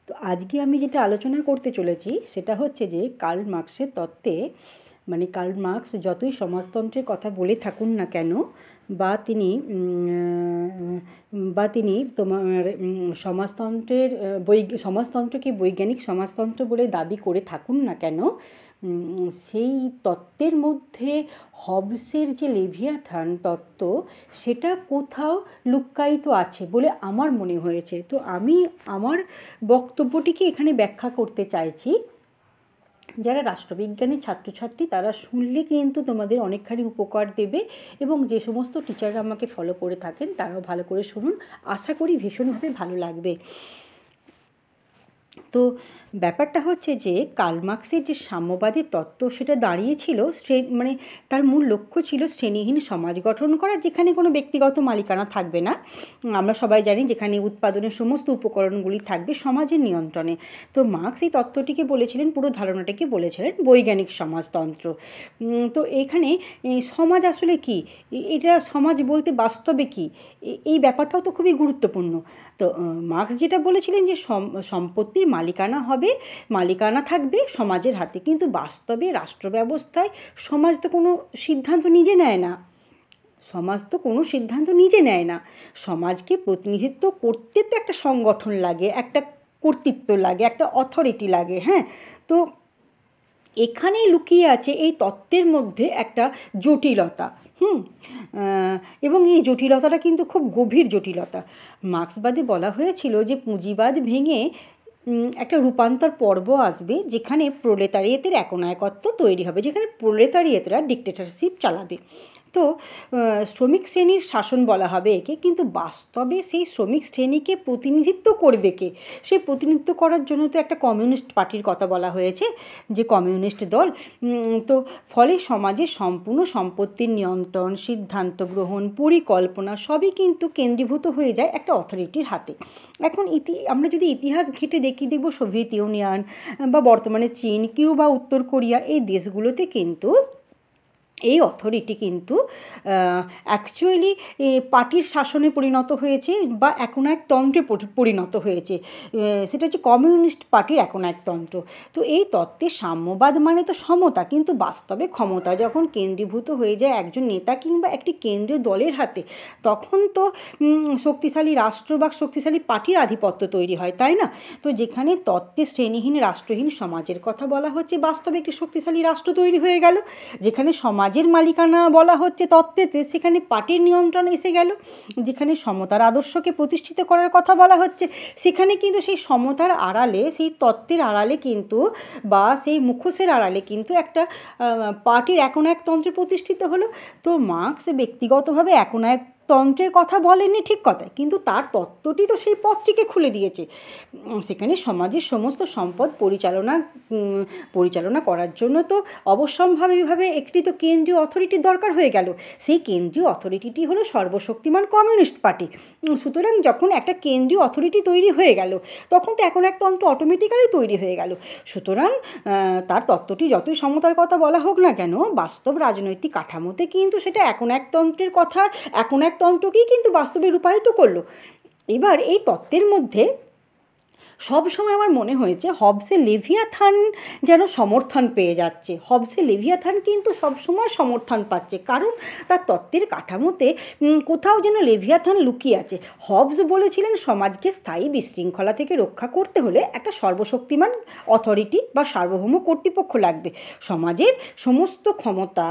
তো আজকে আমি যেটা আলোচনা করতে চলেছি সেটা হচ্ছে যে কার্ল মার্ক্সের তত্ত্বে, মানে কার্ল মার্ক্স যতই সমাজতন্ত্রের কথা বলে থাকুন না কেন, বা তিনি তোমার সমাজতন্ত্রের সমাজতন্ত্রকে বৈজ্ঞানিক সমাজতন্ত্র বলে দাবি করে থাকুন না কেন, সেই তত্ত্বের মধ্যে হবসের যে লেভিয়াথান তত্ত্ব সেটা কোথাও লুক্কায়িত আছে বলে আমার মনে হয়েছে। তো আমি আমার বক্তব্যটিকে এখানে ব্যাখ্যা করতে চাইছি। যারা রাষ্ট্রবিজ্ঞানের ছাত্রছাত্রী তারা শুনলে কিন্তু তোমাদের অনেকখানি উপকার দেবে, এবং যে সমস্ত টিচাররা আমাকে ফলো করে থাকেন তারাও ভালো করে শুনুন, আশা করি ভীষণভাবে ভালো লাগবে। তো ব্যাপারটা হচ্ছে যে কার্ল মার্ক্সের যে সাম্যবাদী তত্ত্ব সেটা দাঁড়িয়েছিল মানে তার মূল লক্ষ্য ছিল শ্রেণীহীন সমাজ গঠন করা, যেখানে কোনো ব্যক্তিগত মালিকানা থাকবে না। আমরা সবাই জানি যেখানে উৎপাদনের সমস্ত উপকরণগুলি থাকবে সমাজের নিয়ন্ত্রণে। তো মার্ক্স এই তত্ত্বটিকে বলেছিলেন, পুরো ধারণাটাকে বলেছিলেন বৈজ্ঞানিক সমাজতন্ত্র। তো এখানে সমাজ আসলে কি, এটা সমাজ বলতে বাস্তবে কি, এই ব্যাপারটাও তো খুবই গুরুত্বপূর্ণ। তো মার্ক্স যেটা বলেছিলেন যে সম্পত্তির মালিকানা থাকবে সমাজের হাতে, কিন্তু বাস্তবে রাষ্ট্র ব্যবস্থায় সমাজ তো কোনো সিদ্ধান্ত নিজে নেয় না। সমাজকে প্রতিনিধিত্ব করতে তো একটা সংগঠন লাগে, একটা কর্তৃত্ব লাগে, একটা অথরিটি লাগে। হ্যাঁ, তো এখানেই লুকিয়ে আছে এই তত্ত্বের মধ্যে একটা জটিলতা। এবং এই জটিলতাটা কিন্তু খুব গভীর জটিলতা। মার্ক্সবাদে বলা হয়েছিল যে পুঁজিবাদ ভেঙে একটা রূপান্তর পর্ব আসবে, যেখানে প্রোলেতারিয়েতের একনায়কত্ব তৈরি হবে, যেখানে প্রোলেতারিয়েতরা ডিক্টেটরশিপ চালাবে। তো শ্রমিক শ্রেণীর শাসন বলা হবে একে, কিন্তু বাস্তবে সেই শ্রমিক শ্রেণীকে প্রতিনিধিত্ব করবে কে? সেই প্রতিনিধিত্ব করার জন্য তো একটা কমিউনিস্ট পার্টির কথা বলা হয়েছে, যে কমিউনিস্ট দল। তো ফলে সমাজের সম্পূর্ণ সম্পত্তির নিয়ন্ত্রণ, সিদ্ধান্ত গ্রহণ, পরিকল্পনা সবই কিন্তু কেন্দ্রীভূত হয়ে যায় একটা অথরিটির হাতে। এখন আমরা যদি ইতিহাস ঘেঁটে দেখব সোভিয়েত ইউনিয়ন বা বর্তমানে চীন, কিউবা, উত্তর কোরিয়া, এই দেশগুলোতে কিন্তু এই অথরিটি কিন্তু অ্যাকচুয়ালি পার্টির শাসনে পরিণত হয়েছে বা একনায়কতন্ত্রে পরিণত হয়েছে। সেটা হচ্ছে কমিউনিস্ট পার্টির একনায়কতন্ত্র। তো এই তত্ত্বে সাম্যবাদ মানে তো সমতা, কিন্তু বাস্তবে ক্ষমতা যখন কেন্দ্রীভূত হয়ে যায় একজন নেতা কিংবা একটি কেন্দ্রীয় দলের হাতে, তখন তো শক্তিশালী রাষ্ট্র বা শক্তিশালী পার্টির আধিপত্য তৈরি হয়, তাই না? তো যেখানে তত্ত্বে শ্রেণীহীন রাষ্ট্রহীন সমাজের কথা বলা হচ্ছে, বাস্তবে একটি শক্তিশালী রাষ্ট্র তৈরি হয়ে গেল। যেখানে সমাজের মালিকানা বলা হচ্ছে তত্ত্বেতে, সেখানে পার্টির নিয়ন্ত্রণ এসে গেল। যেখানে সমতার আদর্শকে প্রতিষ্ঠিত করার কথা বলা হচ্ছে, সেখানে কিন্তু সেই সমতার আড়ালে, সেই তত্ত্বের আড়ালে কিন্তু, বা সেই মুখোশের আড়ালে কিন্তু একটা পার্টির একনায়কতন্ত্রে প্রতিষ্ঠিত হলো। তো মার্ক্স ব্যক্তিগতভাবে একনায়কতন্ত্রের কথা বলেননি, ঠিক কথাই, কিন্তু তার তত্ত্বটি তো সেই পথটিকে খুলে দিয়েছে। সেখানে সমাজের সমস্ত সম্পদ পরিচালনা করার জন্য তো অবশ্যম্ভাবীভাবে একটি তো কেন্দ্রীয় অথরিটির দরকার হয়ে গেল। সেই কেন্দ্রীয় অথরিটিটি হলো সর্বশক্তিমান কমিউনিস্ট পার্টি। সুতরাং যখন একটা কেন্দ্রীয় অথরিটি তৈরি হয়ে গেল, তখন তো একনায়কতন্ত্র অটোমেটিক্যালি তৈরি হয়ে গেল। সুতরাং তার তত্ত্বটি যতই সমতার কথা বলা হোক না কেন, বাস্তব রাজনৈতিক কাঠামোতে কিন্তু সেটা একনায়কতন্ত্রকেই কিন্তু বাস্তবে রূপায়িত করলো। এবার এই তত্ত্বের মধ্যে সবসময় আমার মনে হয়েছে হবসের লেভিয়াথান যেন সমর্থন পেয়ে যাচ্ছে। হবসের লেভিয়াথান কিন্তু সবসময় সমর্থন পাচ্ছে, কারণ তার তত্ত্বের কাঠামোতে কোথাও যেন লেভিয়াথান লুকিয়ে আছে। হবস বলেছিলেন সমাজকে স্থায়ী বিশৃঙ্খলা থেকে রক্ষা করতে হলে একটা সর্বশক্তিমান অথরিটি বা সার্বভৌম কর্তৃপক্ষ লাগবে। সমাজের সমস্ত ক্ষমতা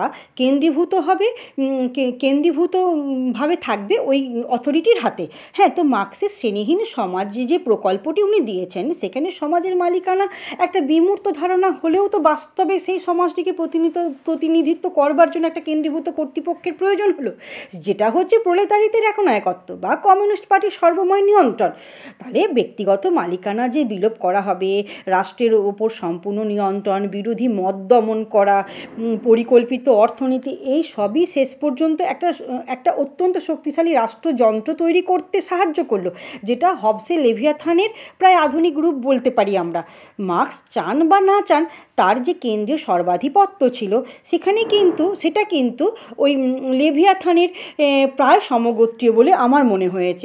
কেন্দ্রীভূতভাবে থাকবে ওই অথরিটির হাতে। হ্যাঁ, তো মার্ক্সের শ্রেণীহীন সমাজ যে প্রকল্পটি উনি দিয়েছেন, সেখানে সমাজের মালিকানা একটা বিমূর্ত ধারণা হলেও তো বাস্তবে সেই সমাজটিকে প্রতিনিধিত্ব করবার জন্য একটা কেন্দ্রীভূত কর্তৃপক্ষের প্রয়োজন হলো, যেটা হচ্ছে প্রোলেতারিতের একনায়কত্ব বা কমিউনিস্ট পার্টির সর্বময় নিয়ন্ত্রণ। তাহলে ব্যক্তিগত মালিকানা যে বিলোপ করা হবে, রাষ্ট্রের ওপর সম্পূর্ণ নিয়ন্ত্রণ, বিরোধী মত দমন করা, পরিকল্পিত অর্থনীতি, এই সবই শেষ পর্যন্ত একটা অত্যন্ত শক্তিশালী রাষ্ট্রযন্ত্র তৈরি করতে সাহায্য করলো, যেটা হবসের লেভিয়াথানের প্রায় আধুনিক রূপ বলতে পারি আমরা। মার্ক্স চান বা না চান, তার যে কেন্দ্রীয় সর্বাধিপত্য ছিল সেটা কিন্তু ওই লেভিয়াথানের প্রায় সমগোত্রীয় বলে আমার মনে হয়েছে।